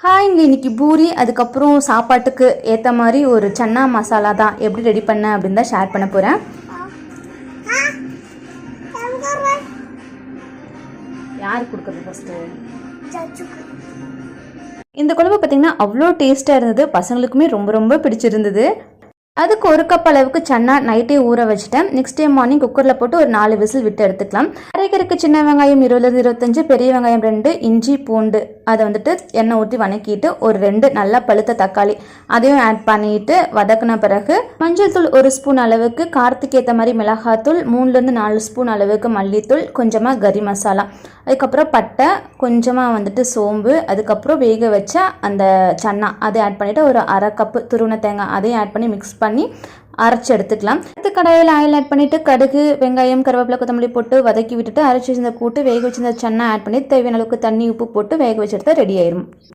Hi, இன்னைக்கு பூரி அதுக்கப்புறம் சாப்பாட்டுக்கு ஏற்ற மாதிரி ஒரு சன்னா மசாலா தான் எப்படி ரெடி பண்ண அப்படின்னு தான் ஷேர் பண்ண போகிறேன். யார் கொடுக்குறது ஃபஸ்ட்டு? இந்த குழம்பு பார்த்திங்கன்னா அவ்வளோ டேஸ்ட்டாக இருந்தது. பசங்களுக்குமே ரொம்ப ரொம்ப பிடிச்சிருந்தது. அதுக்கு ஒரு கப் அளவுக்கு சன்னா நைட்டே ஊற வச்சுட்டேன். நெக்ஸ்ட் டே மார்னிங் குக்கரில் போட்டு ஒரு 4 விசில் விட்டு எடுத்துக்கலாம். அரைக்கறக்கு சின்ன வெங்காயம் 20-25, பெரிய வெங்காயம் 2, இஞ்சி பூண்டு அதை வந்துட்டு எண்ணெய் ஊற்றி வணக்கிட்டு ஒரு 2 நல்லா பழுத்த தக்காளி அதையும் ஆட் பண்ணிட்டு வதக்கின பிறகு மஞ்சள் தூள் 1 ஸ்பூன் அளவுக்கு, காரத்துக்கு ஏற்ற மாதிரி மிளகாத்தூள் 3-4 ஸ்பூன் அளவுக்கு, மல்லித்தூள், கொஞ்சமாக கறி மசாலா, அதுக்கப்புறம் பட்டை, கொஞ்சமாக வந்துட்டு சோம்பு, அதுக்கப்புறம் வேக வச்ச அந்த சன்னா அதை ஆட் பண்ணிவிட்டு ஒரு அரை கப்பு துருவன தேங்காய் அதையும் ஆட் பண்ணி மிக்ஸ் பண்ணி அரைச்சி எடுத்துக்கலாம். அடுத்து கடாயில் ஆயில் ஆட் பண்ணிவிட்டு கடுகு, வெங்காயம், கருவேப்பிலை, கொத்தமல்லி போட்டு வதக்கி விட்டுட்டு அரைச்சி வச்சிருந்த கூட்டு வேக வச்சிருந்த சன்னா ஆட் பண்ணி தேவையான அளவுக்கு தண்ணி, உப்பு போட்டு வேக வச்சு எடுத்தால் ரெடி ஆயிடும்.